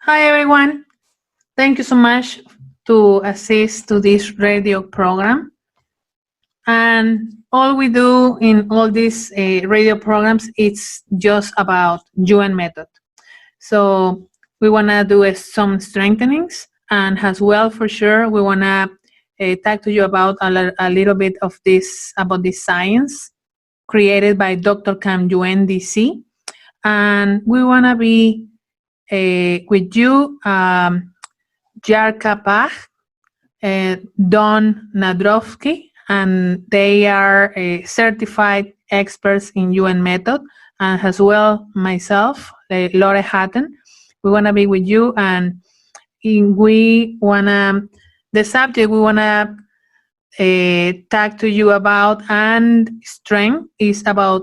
Hi everyone. Thank you so much to assist to this radio program. And all we do in all these radio programs, it's just about Yuen method. So we want to do some strengthenings, and as well, for sure, we want to talk to you about a little bit of this about this science created by Dr. Cam Yuen DC, and we want to be with you, Jarka Pajk, Don Nadrofsky, and they are certified experts in Yuen method, and as well myself, Lore Hutton. We want to be with you, and we want to, the subject we want to talk to you about and strength is about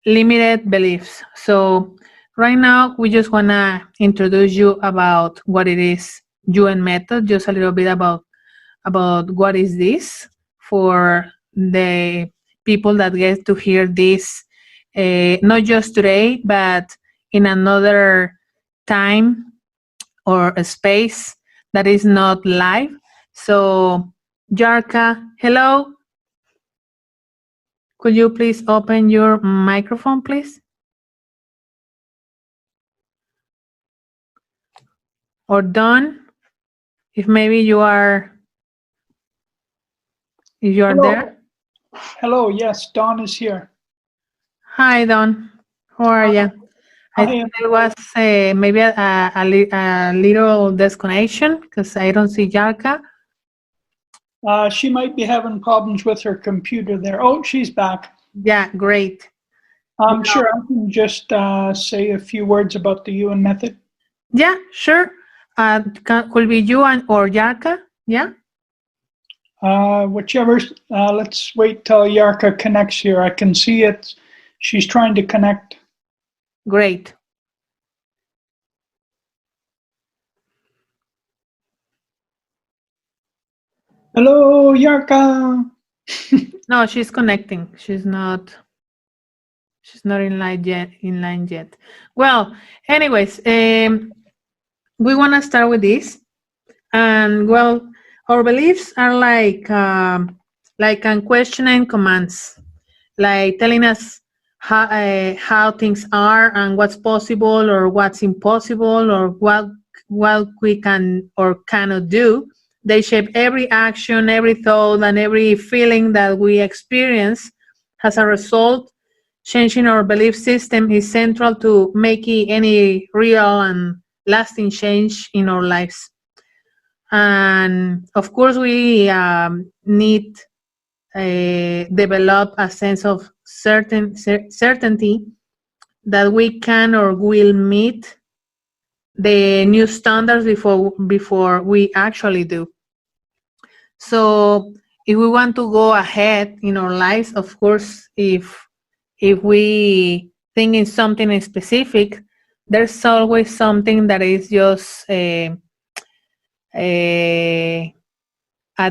limited beliefs. So right now, we just want to introduce you about what it is Yuen method, just a little bit about what is this for the people that get to hear this, not just today, but in another time or a space that is not live. So, Jarka, hello. Could you please open your microphone, please? Or Don, if maybe you are Hello. there. Hello, yes, Don is here. Hi, Don. How are you? I think there was maybe a little disconnection because I don't see Jarka. She might be having problems with her computer there. Oh, she's back. Yeah, great. Sure, I can just say a few words about the Yuen method. Yeah, sure. Could be you or Jarka. Yeah. Whichever. Let's wait till Jarka connects here. I can see it. She's trying to connect. Great. Hello, Jarka. No, she's connecting. She's not in line yet. Well, anyways, we want to start with this, and well, our beliefs are like unquestioning commands, like telling us how things are and what's possible or what's impossible or what we can or cannot do. They shape every action, every thought, and every feeling that we experience. As a result, changing our belief system is central to making any real and lasting change in our lives. And of course, we need develop a sense of certainty that we can or will meet the new standards before we actually do. So if we want to go ahead in our lives, of course, if we think in something specific, there's always something that is just at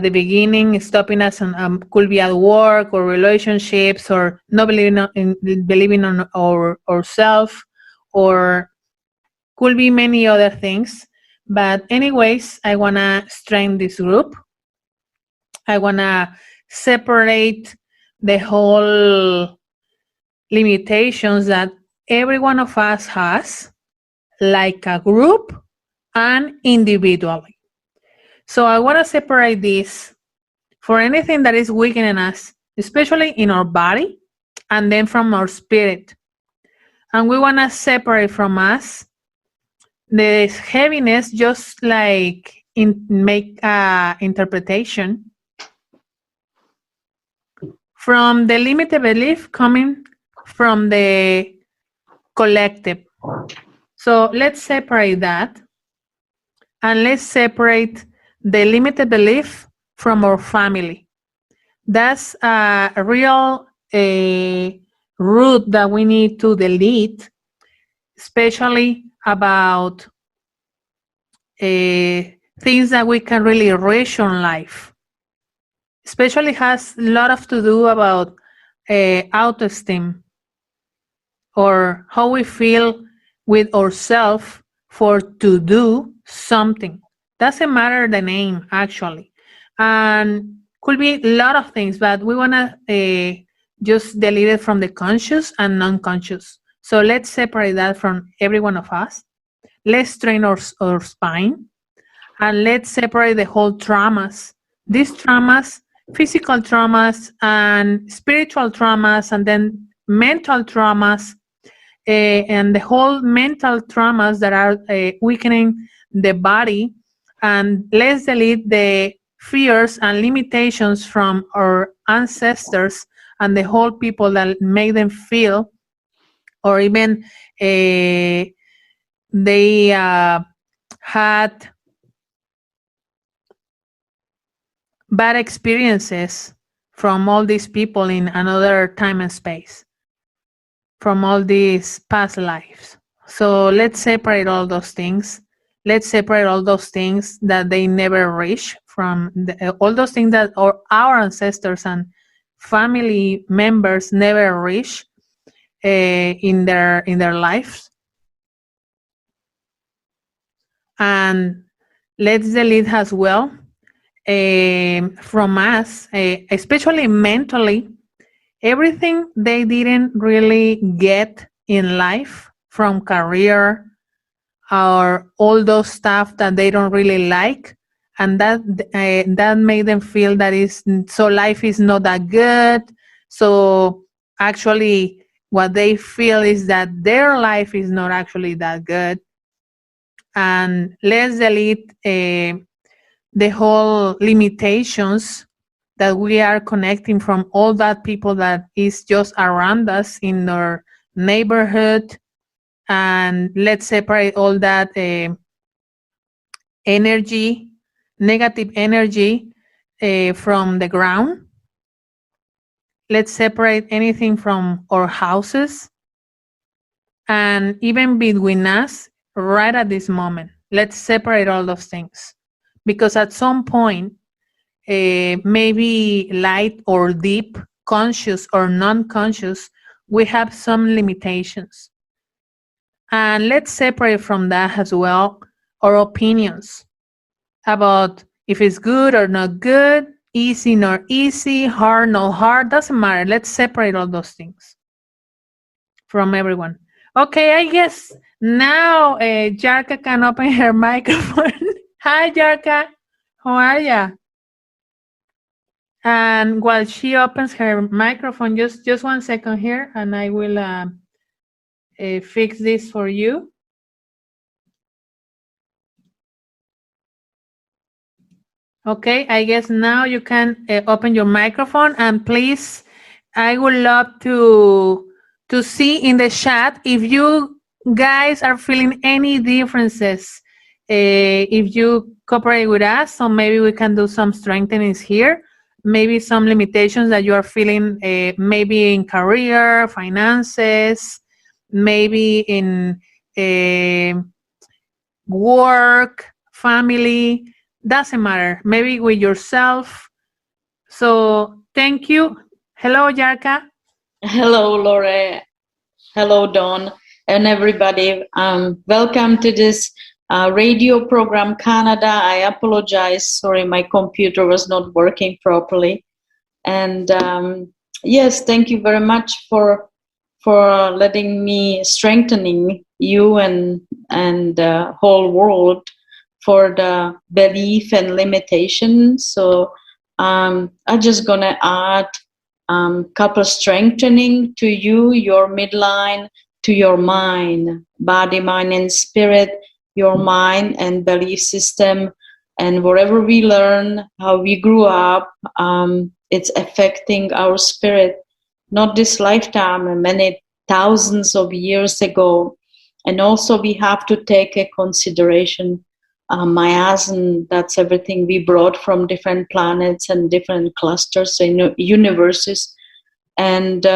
the beginning stopping us, and could be at work or relationships or not believing on ourselves, or could be many other things. But anyways, I want to strengthen this group. I want to separate the whole limitations that every one of us has, like a group and individually. So I want to separate this for anything that is weakening us, especially in our body, and then from our spirit. And we want to separate from us the heaviness, just like make interpretation from the limited belief coming from the collective. So let's separate that, and let's separate the limited belief from our family. That's a real root that we need to delete, especially about things that we can really reach on life. Especially has a lot of to do about autoesteem, or how we feel with ourselves for to do something. Doesn't matter the name, actually. And could be a lot of things, but we want to just delete it from the conscious and non-conscious. So let's separate that from every one of us. Let's train our spine, and let's separate the whole traumas. These traumas, physical traumas and spiritual traumas, and then mental traumas, and the whole mental traumas that are weakening the body. And let's delete the fears and limitations from our ancestors and the whole people that make them feel, or even they had bad experiences from all these people in another time and space, from all these past lives. So let's separate all those things. Let's separate all those things that they never reach from all those things that our ancestors and family members never reach in their lives. And let's delete as well from us, especially mentally, everything they didn't really get in life, from career or all those stuff that they don't really like, and that made them feel that is so life is not that good. So actually what they feel is that their life is not actually that good. And let's delete the whole limitations that we are connecting from all that people that is just around us in our neighborhood. And let's separate all that energy, negative energy from the ground. Let's separate anything from our houses, and even between us right at this moment. Let's separate all those things, because at some point, maybe light or deep, conscious or non-conscious, we have some limitations. And let's separate from that as well our opinions about if it's good or not good, easy nor easy, hard not hard, doesn't matter. Let's separate all those things from everyone. Okay, I guess now Jarka can open her microphone. Hi, Jarka. How are you? And while she opens her microphone, just 1 second here, and I will fix this for you. Okay, I guess now you can open your microphone, and please, I would love to see in the chat if you guys are feeling any differences. If you cooperate with us, so maybe we can do some strengthenings here. Maybe some limitations that you are feeling, maybe in career, finances, maybe in work, family, doesn't matter. Maybe with yourself. So thank you. Hello, Jarka. Hello, Lore. Hello, Dawn, and everybody. Welcome to this radio program, Canada. I apologize. Sorry, my computer was not working properly. And yes, thank you very much for letting me strengthening you and the whole world for the belief and limitation. So I'm just gonna add couple strengthening to you, your midline, to your mind, body, mind, and spirit, your mind and belief system, and whatever we learn, how we grew up, it's affecting our spirit, not this lifetime, many thousands of years ago. And also we have to take a consideration miasm, that's everything we brought from different planets and different clusters and universes. And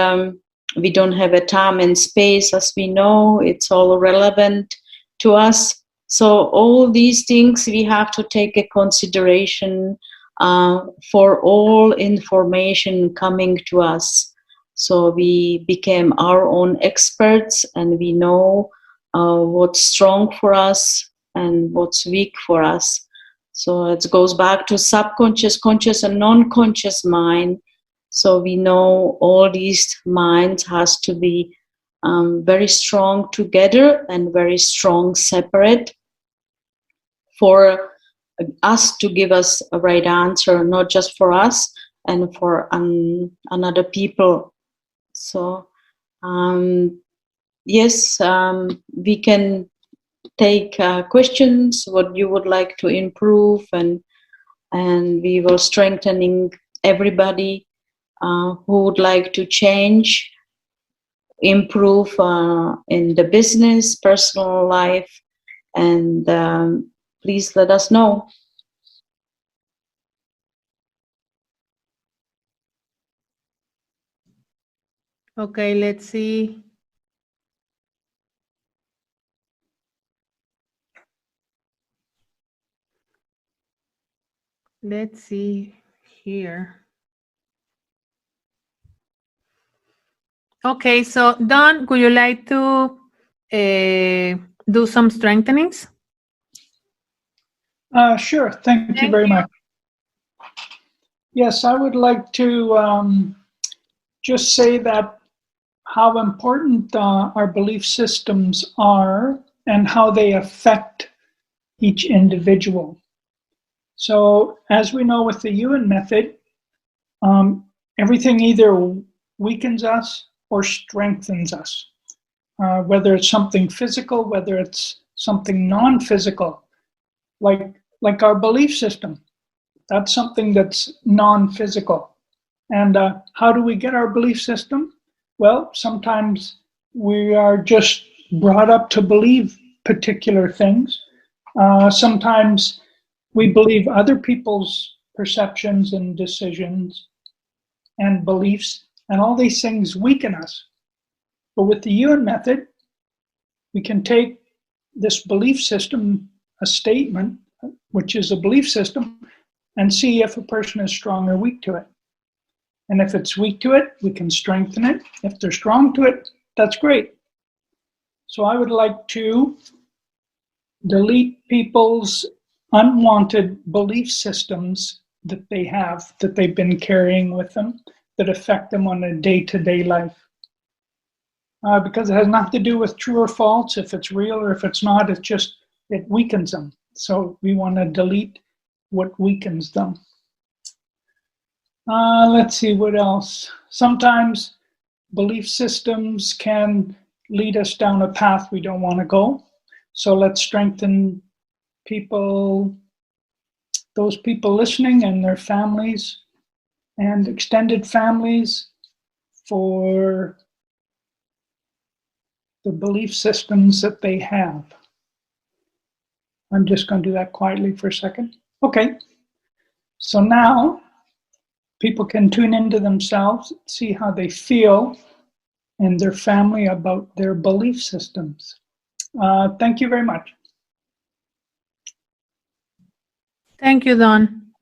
we don't have a time and space, as we know. It's all relevant to us. So all these things we have to take a consideration for all information coming to us. So we became our own experts, and we know what's strong for us and what's weak for us. So it goes back to subconscious, conscious, and non-conscious mind. So we know all these minds has to be very strong together and very strong separate for us to give us a right answer, not just for us and for another people. So yes, we can take questions, what you would like to improve, and we will strengthening everybody who would like to change, improve in the business, personal life, and please let us know. Okay, let's see. Let's see here. Okay, so Don, would you like to do some strengthenings? Sure. Thank you very much. Yes, I would like to just say that how important our belief systems are and how they affect each individual. So as we know with the Yuen method, everything either weakens us or strengthens us, whether it's something physical, whether it's something non-physical, like our belief system. That's something that's non-physical. And how do we get our belief system? Well, sometimes we are just brought up to believe particular things. Sometimes we believe other people's perceptions and decisions and beliefs, and all these things weaken us. But with the Yuen method, we can take this belief system, a statement, which is a belief system, and see if a person is strong or weak to it. And if it's weak to it, we can strengthen it. If they're strong to it, that's great. So I would like to delete people's unwanted belief systems that they have, that they've been carrying with them, that affect them on a day-to-day life. Because it has nothing to do with true or false, if it's real or if it's not, it weakens them. So we want to delete what weakens them. Let's see what else. Sometimes belief systems can lead us down a path we don't want to go. So let's strengthen people, those people listening and their families and extended families for the belief systems that they have. I'm just going to do that quietly for a second. Okay, so now people can tune into themselves, see how they feel and their family about their belief systems. Thank you very much. Thank you, Don.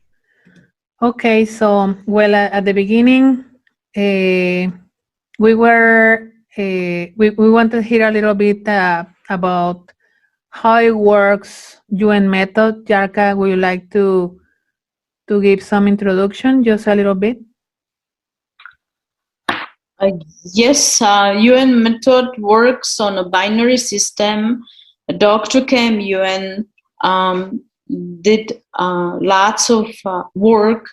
Okay, so, well, at the beginning, we want to hear a little bit about how it works, Yuen method. Jarka, would you like to give some introduction, just a little bit? Yes, Yuen method works on a binary system. Dr. Kem Yuen did lots of work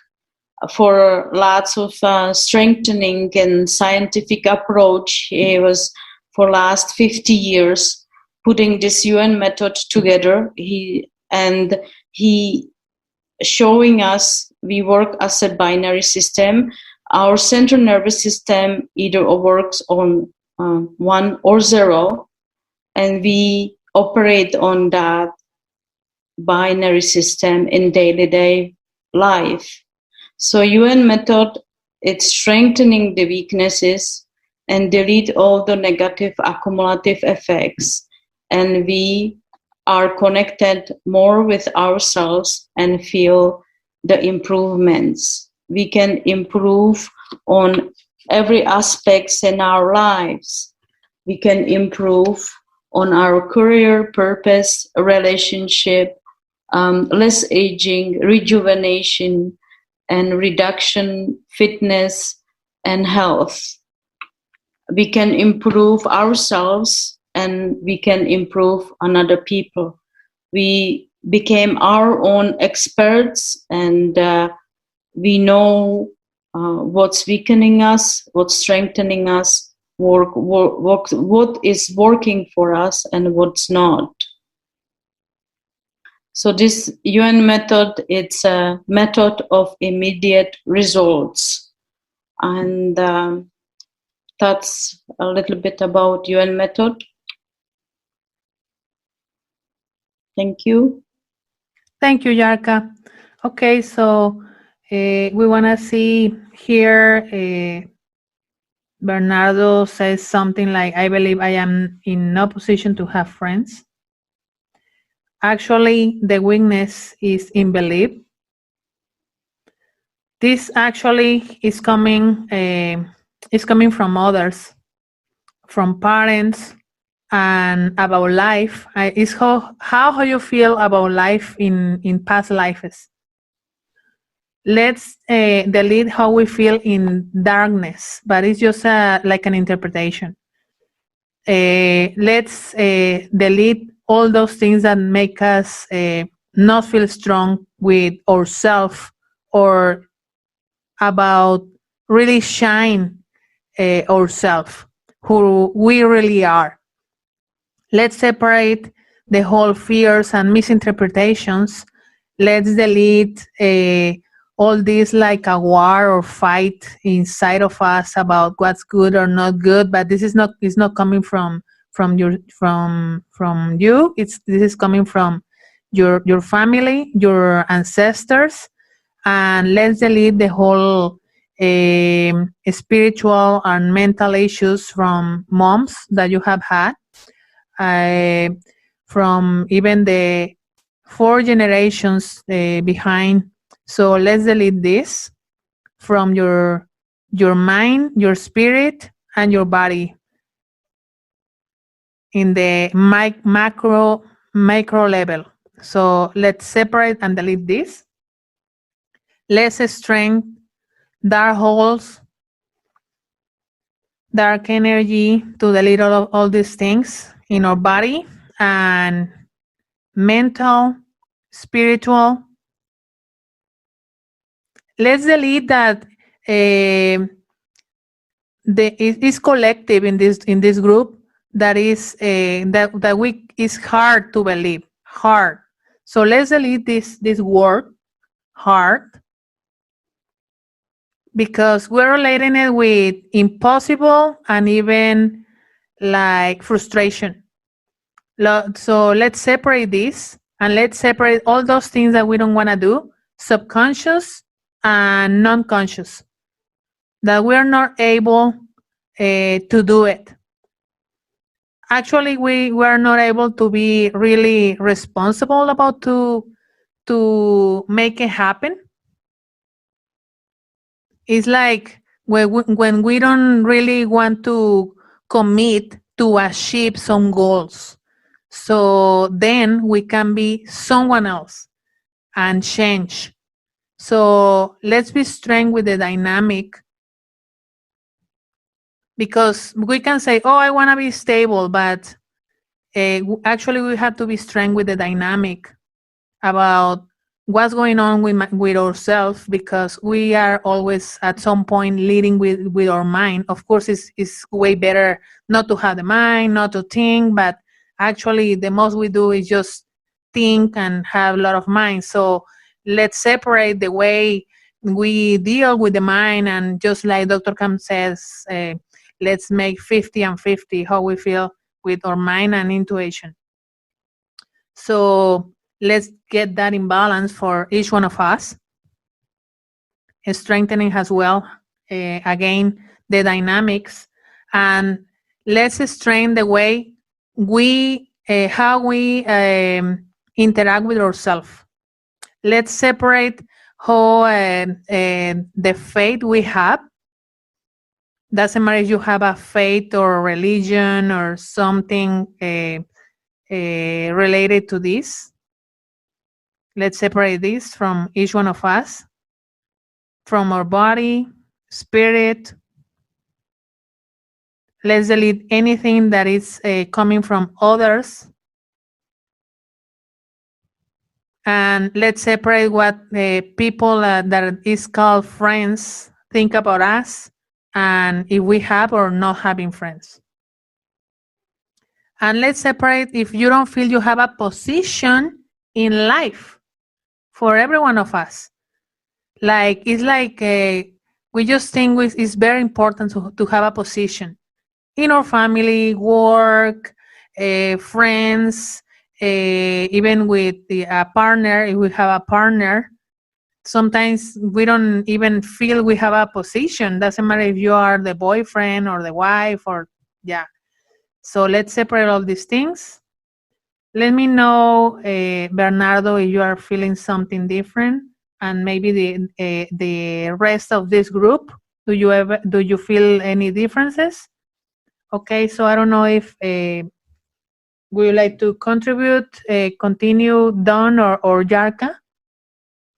for lots of strengthening and scientific approach. He was for last 50 years putting this Yuen method together. He showing us we work as a binary system. Our central nervous system either works on 1 or 0, and we operate on that binary system in day-to-day life. So Yuen method, it's strengthening the weaknesses and delete all the negative accumulative effects. And we are connected more with ourselves and feel the improvements. We can improve on every aspects in our lives. We can improve on our career, purpose, relationship, less aging, rejuvenation, and reduction, fitness, and health. We can improve ourselves and we can improve another people. We became our own experts, and we know what's weakening us, what's strengthening us, what is working for us and what's not. So this Yuen method, it's a method of immediate results. And that's a little bit about Yuen method. Thank you. Thank you, Jarka. Okay, so we want to see here, Bernardo says something like, I believe I am in no position to have friends. Actually, the weakness is in belief. This actually is coming from others, from parents, and about life. Is how you feel about life in past lives. Let's delete how we feel in darkness, but it's just like an interpretation. Let's delete all those things that make us not feel strong with ourselves or about really shine ourselves, who we really are. Let's separate the whole fears and misinterpretations. Let's delete all this like a war or fight inside of us about what's good or not good. But this is not coming from you. This is coming from your family, your ancestors, and let's delete the whole spiritual and mental issues from moms that you have had. From even the 4 generations behind. So let's delete this from your mind, your spirit, and your body in the micro level. So let's separate and delete this. Let's strength, dark holes, dark energy to delete all these things in our body and mental, spiritual. Let's delete that it's collective in this group that is that we is hard to believe, hard. So let's delete this word, hard, because we're relating it with impossible and even like frustration. So let's separate this and let's separate all those things that we don't want to do, subconscious and non-conscious, that we're not able to do it. Actually, we were not able to be really responsible about to make it happen. It's like when we don't really want to commit to achieve some goals. So then we can be someone else and change. So let's be strong with the dynamic, because we can say, oh, I want to be stable, but actually we have to be strong with the dynamic about what's going on with ourselves, because we are always at some point leading with our mind. Of course, it's way better not to have the mind, not to think, but actually the most we do is just think and have a lot of mind. So let's separate the way we deal with the mind, and just like Dr. Kam says, let's make 50 and 50 how we feel with our mind and intuition. So let's get that in balance for each one of us. Strengthening as well, again, the dynamics, and let's strengthen the way we, how we interact with ourselves. Let's separate how the faith we have Doesn't matter if you have a faith or religion or something related to this. Let's separate this from each one of us, from our body, spirit. Let's delete anything that is coming from others. And let's separate what people that is called friends think about us, and if we have or not having friends. And let's separate if you don't feel you have a position in life for every one of us. Like, it's like we just think it's very important to have a position in our family, work, friends, even with a partner. If we have a partner, sometimes we don't even feel we have a position. Doesn't matter if you are the boyfriend or the wife or, yeah. So let's separate all these things. Let me know, Bernardo, if you are feeling something different, and maybe the rest of this group. Do you feel any differences? Okay, so I don't know if would you like to contribute, continue, Don or Jarka?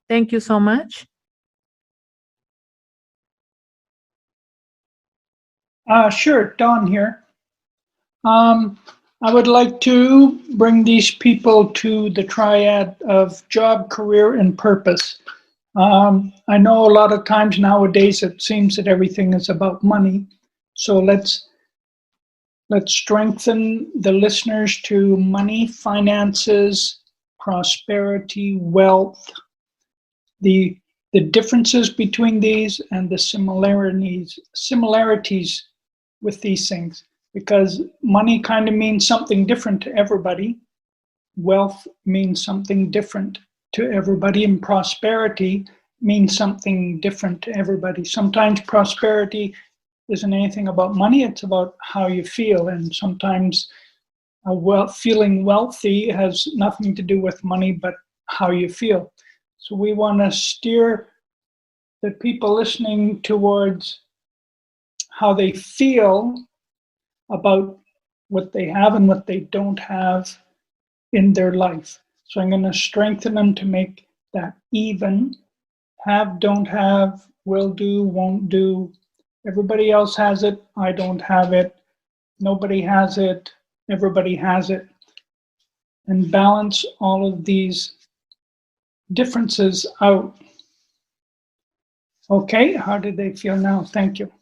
Thank you so much. Sure, Don here. I would like to bring these people to the triad of job, career, and purpose. I know a lot of times nowadays it seems that everything is about money. So let's strengthen the listeners to money, finances, prosperity, wealth, the differences between these and the similarities with these things. Because money kind of means something different to everybody. Wealth means something different to everybody, and prosperity means something different to everybody. Sometimes prosperity isn't anything about money, it's about how you feel. And sometimes feeling wealthy has nothing to do with money, but how you feel. So we want to steer the people listening towards how they feel about what they have and what they don't have in their life. So I'm going to strengthen them to make that even. Have, don't have, will do, won't do. Everybody else has it. I don't have it. Nobody has it. Everybody has it. And balance all of these differences out. Okay, how did they feel now? Thank you.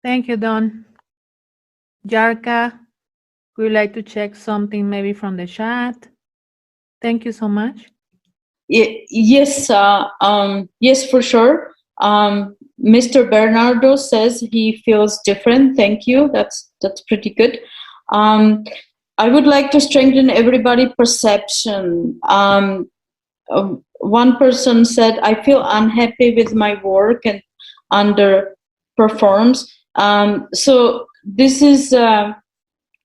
Thank you, Don. Jarka, would you like to check something maybe from the chat? Thank you so much. Yes, yes, for sure. Mr. Bernardo says he feels different. Thank you. That's pretty good. I would like to strengthen everybody's perception. One person said, I feel unhappy with my work and underperforms. So this is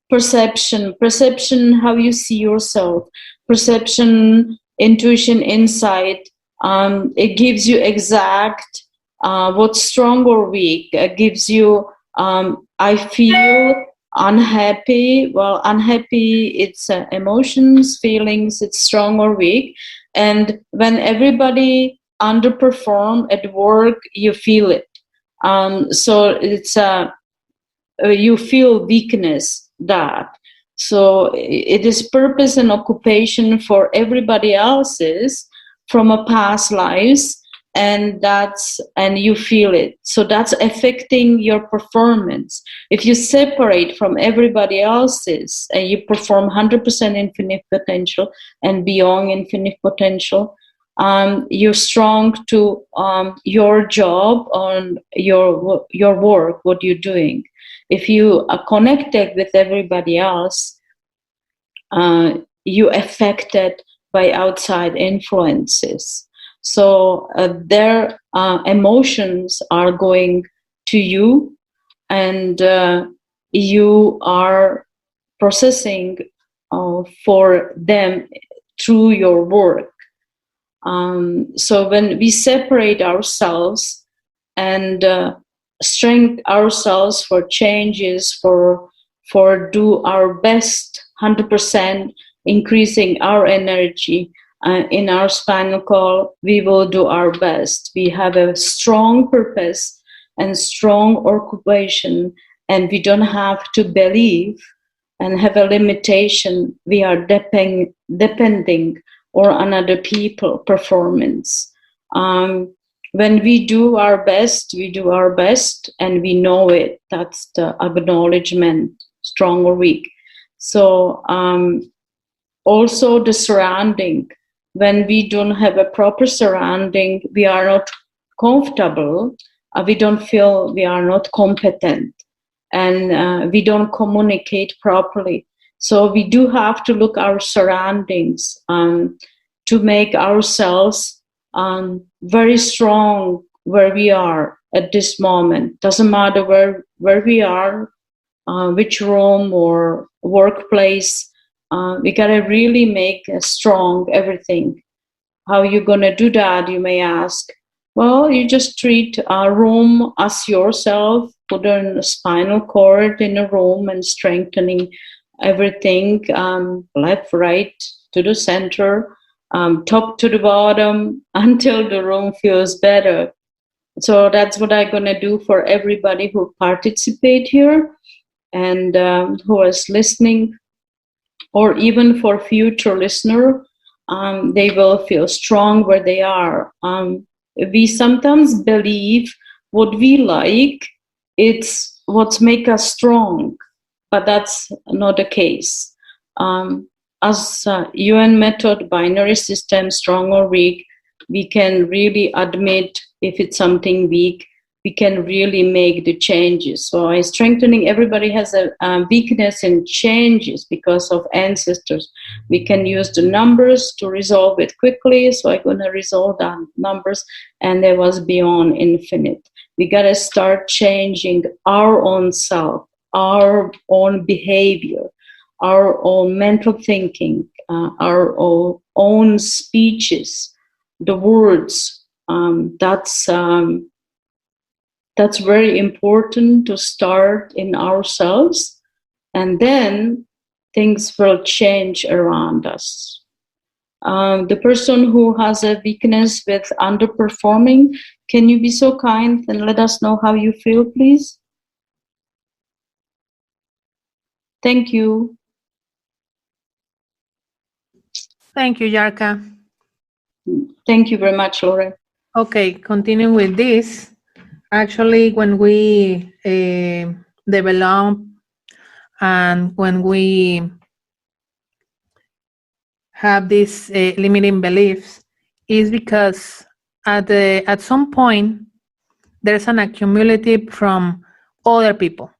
perception, how you see yourself, perception, intuition, insight. It gives you exact what's strong or weak. It gives you, I feel unhappy. Well, unhappy, it's emotions, feelings, it's strong or weak. And when everybody underperform at work, you feel it. So it's you feel weakness, that. So it is purpose and occupation for everybody else's from a past lives, and you feel it. So that's affecting your performance. If you separate from everybody else's and you perform 100% infinite potential and beyond infinite potential, you're strong to your job, on your work, what you're doing. If you are connected with everybody else, you affected by outside influences. So their emotions are going to you, and you are processing for them through your work. So when we separate ourselves and strengthen ourselves for changes, for do our best, 100%, increasing our energy in our spinal cord, we will do our best. We have a strong purpose and strong occupation, and we don't have to believe and have a limitation. We are depending on other people performance. When we do our best, and we know it. That's the acknowledgement, strong or weak. So also the surrounding. When we don't have a proper surrounding, we are not comfortable. We don't feel we are not competent, and we don't communicate properly. So we do have to look our surroundings to make ourselves very strong where we are at this moment. Doesn't matter where we are, which room or workplace. We gotta really make strong everything. How you gonna do that, you may ask. Well, you just treat a room as yourself, put a spinal cord in a room and strengthening everything, left, right, to the center, top to the bottom, until the room feels better. So that's what I'm gonna do for everybody who participate here and who is listening, or even for future listener. They will feel strong where they are. We sometimes believe what we like, it's what makes us strong, but that's not the case. As Yuen method, binary system, strong or weak, we can really admit if it's something weak, we can really make the changes. So in strengthening, everybody has a weakness in changes because of ancestors. We can use the numbers to resolve it quickly. So I'm going to resolve that numbers, and there was beyond infinite. We got to start changing our own self, our own behavior, our own mental thinking, our own speeches, the words. That's very important to start in ourselves, and then things will change around us. The person who has a weakness with underperforming, can you be so kind and let us know how you feel, please? Thank you. Thank you, Jarka. Thank you very much, Lore. Okay, continuing with this. Actually, when we develop and when we have these limiting beliefs, is because at some point there's an accumulative from other people,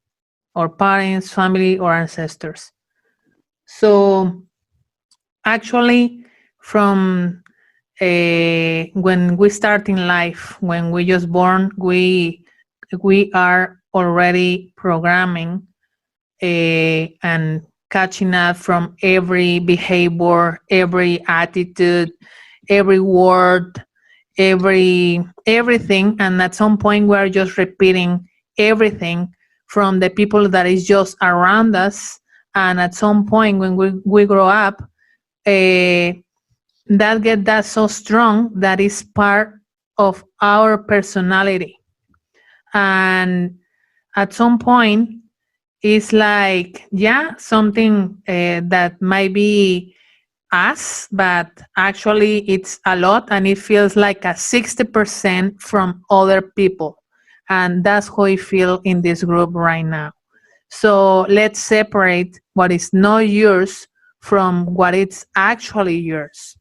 or parents, family, or ancestors. So actually, from when we start in life, when we just born, we are already programming and catching up from every behavior, every attitude, every word, everything, and at some point we are just repeating everything from the people that is just around us. And at some point when we grow up, that so strong that is part of our personality. And at some point it's like, yeah, something that might be us, but actually it's a lot, and it feels like a 60% from other people. And that's how I feel in this group right now. So let's separate what is not yours from what is actually yours.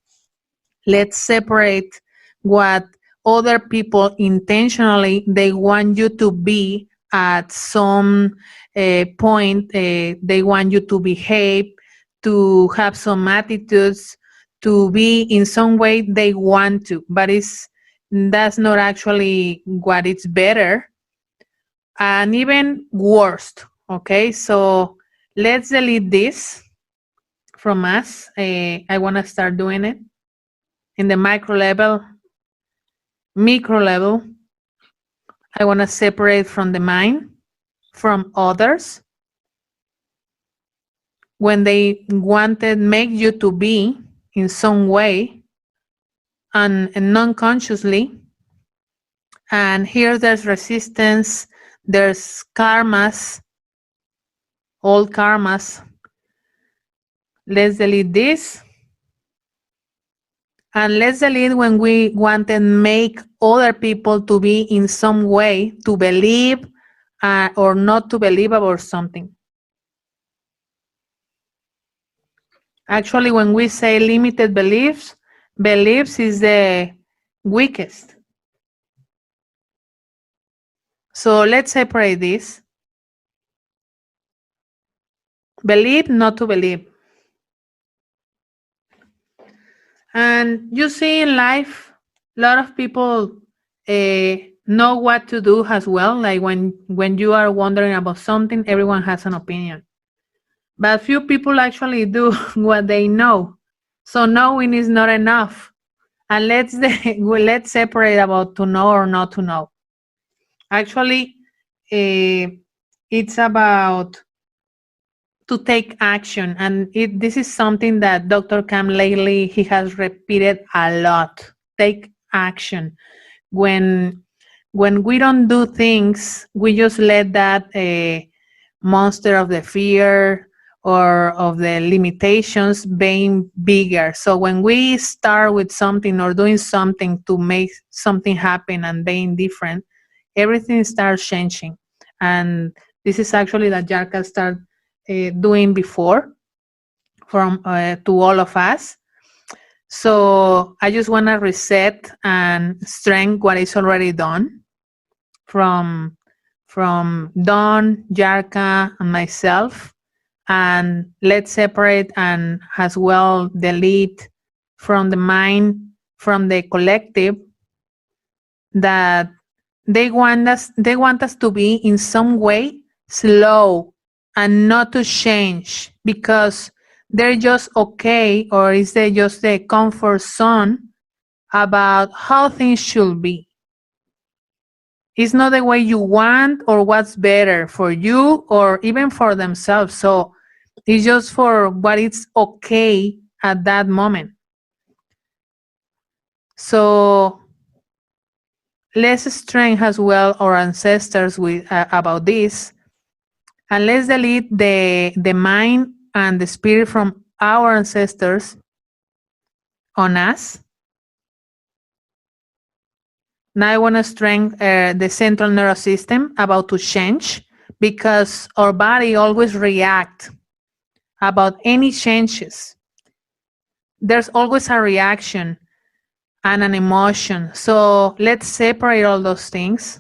Let's separate what other people intentionally they want you to be at some point. They want you to behave, to have some attitudes, to be in some way they want to, but that's not actually what it's better, and even worst. Okay, so let's delete this from us. I want to start doing it. in the micro level, micro level, I want to separate from the mind, from others. When they wanted make you to be in some way and non-consciously. And here there's resistance, there's karmas, old karmas. Let's delete this. And let's delete when we want to make other people to be in some way, to believe or not to believe about something. Actually, when we say limited beliefs is the weakest. So let's separate this. Believe, not to believe. And you see in life, a lot of people know what to do as well. Like when you are wondering about something, everyone has an opinion. But few people actually do what they know. So knowing is not enough. And let's separate about to know or not to know. Actually, it's about to take action, and this is something that Dr. Cam lately he has repeated a lot. Take action. When we don't do things, we just let that monster of the fear or of the limitations being bigger. So when we start with something or doing something to make something happen and being different, everything starts changing. And this is actually that Jarka started doing before from to all of us. So I just want to reset and strengthen what is already done from Don, Jarka, and myself. And let's separate and as well delete from the mind, from the collective, that they want us to be in some way slow and not to change because they're just okay, or is they just a comfort zone about how things should be. It's not the way you want or what's better for you or even for themselves. So it's just for what is okay at that moment. So let's strengthen as well our ancestors with about this. And let's delete the mind and the spirit from our ancestors on us. Now I want to strengthen the central nervous system about to change, because our body always reacts about any changes. There's always a reaction and an emotion. So let's separate all those things.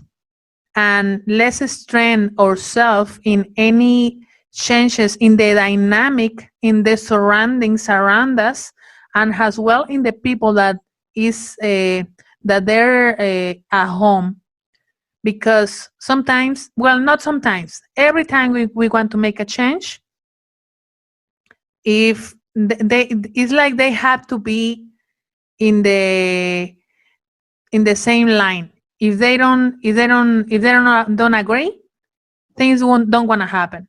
And let's strengthen ourselves in any changes in the dynamic, in the surroundings around us, and as well in the people that is that they're at home. Because sometimes, well, not sometimes, every time we want to make a change, if it's like they have to be in the same line. If they don't agree, things don't want to happen.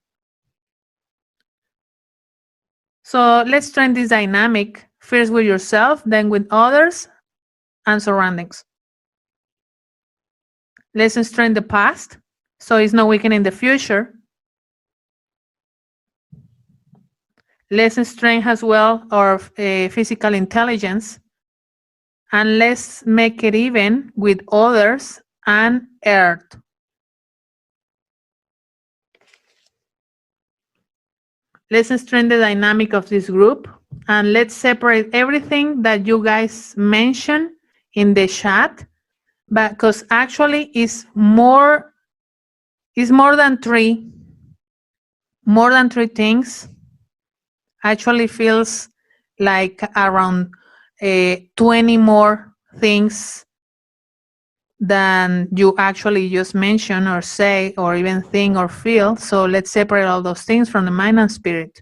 So let's train this dynamic first with yourself, then with others and surroundings. Let's strengthen the past, so it's not weakening the future. Let's strengthen as well our physical intelligence, and let's make it even with others and Earth. Let's strengthen the dynamic of this group, and let's separate everything that you guys mentioned in the chat, because actually it's more than three things. Actually feels like around 20 more things than you actually just mention or say or even think or feel. So let's separate all those things from the mind and spirit.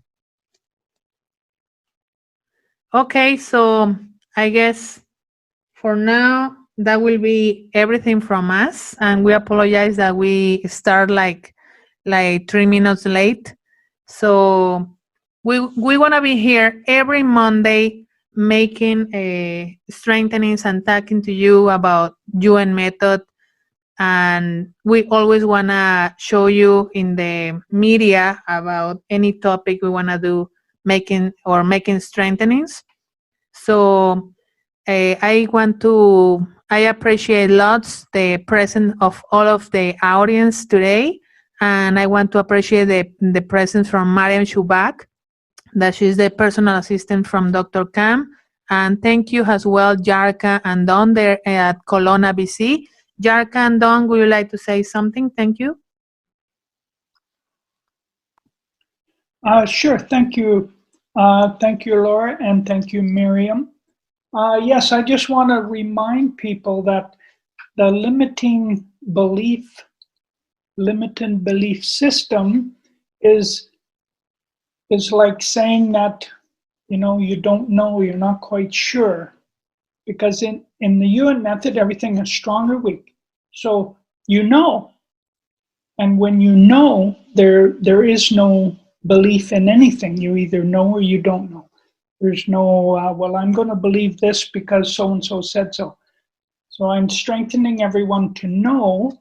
Okay, so I guess for now, that will be everything from us, and we apologize that we start like 3 minutes late. So we want to be here every Monday, making strengthenings and talking to you about Yuen method, and we always want to show you in the media about any topic we want to do, making strengthenings. So I appreciate lots the presence of all of the audience today, and I want to appreciate the presence from Mariam Shubak, that she's the personal assistant from Dr. Cam, and thank you as well, Jarka and Don there at Kelowna, BC. Jarka and Don, would you like to say something? Thank you. Sure. Thank you. Thank you, Laura, and thank you, Miriam. Yes, I just want to remind people that the limiting belief system is like saying that, you don't know, you're not quite sure. Because in the Yuen method, everything is strong or weak. So and when you know, there is no belief in anything. You either know or you don't know. There's no, well, I'm going to believe this because so-and-so said so. So I'm strengthening everyone to know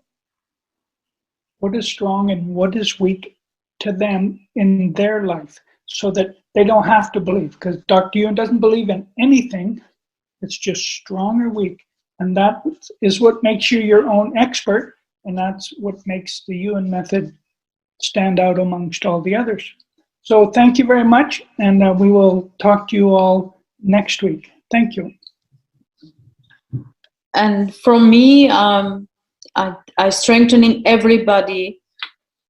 what is strong and what is weak to them in their life, so that they don't have to believe. Because Dr. Yuen doesn't believe in anything. It's just strong or weak. And that is what makes you your own expert. And that's what makes the Yuen method stand out amongst all the others. So thank you very much. And we will talk to you all next week. Thank you. And from me, I strengthening everybody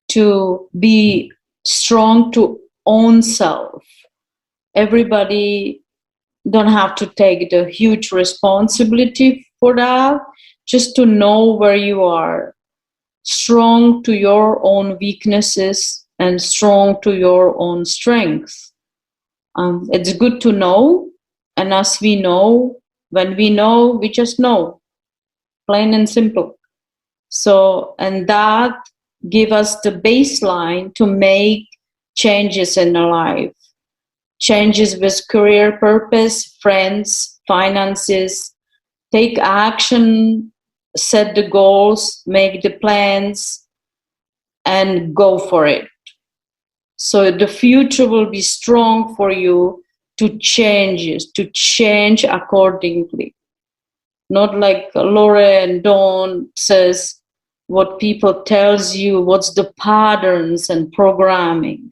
to be strong to own self. Everybody don't have to take the huge responsibility for that, just to know where you are, strong to your own weaknesses and strong to your own strengths. It's good to know, and as we know, when we know, we just know, plain and simple. So, and that give us the baseline to make changes in our life. Changes with career purpose, friends, finances, take action, set the goals, make the plans, and go for it. So the future will be strong for you to change accordingly. Not like Laura and Dawn says, what people tells you, what's the patterns and programming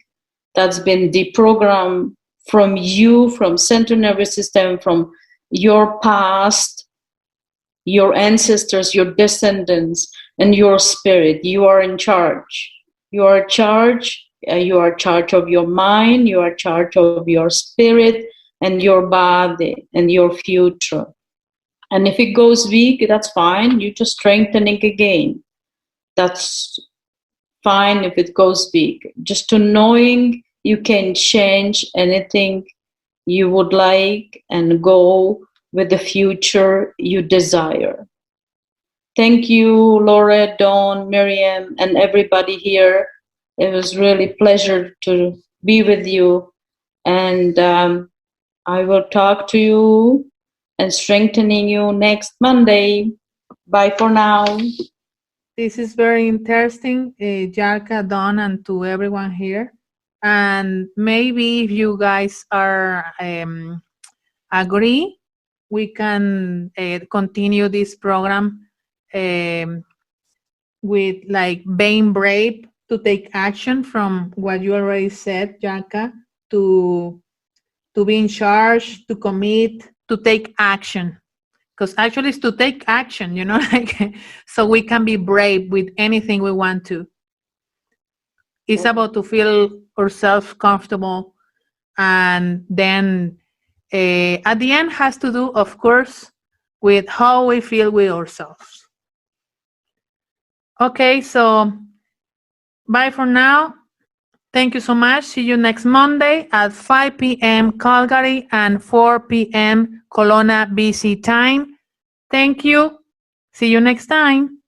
that's been deprogrammed from you, from central nervous system, from your past, your ancestors, your descendants, and your spirit. You are in charge. You are in charge. You are in charge of your mind. You are in charge of your spirit and your body and your future. And if it goes weak, that's fine. You just strengthening again. That's fine if it goes weak. Just to knowing you can change anything you would like and go with the future you desire. Thank you, Laura, Dawn, Miriam, and everybody here. It was really a pleasure to be with you. And I will talk to you and strengthening you next Monday. Bye for now. This is very interesting, Jarka, Dawn, and to everyone here. And maybe if you guys are agree, we can continue this program with like being brave to take action from what you already said, Jarka, to be in charge, to commit, to take action. Because actually it's to take action, like so we can be brave with anything we want to. It's about to feel ourselves comfortable, and then at the end has to do, of course, with how we feel with ourselves. Okay, so bye for now. Thank you so much. See you next Monday at 5 p.m. Calgary and 4 p.m. Kelowna, BC time. Thank you. See you next time.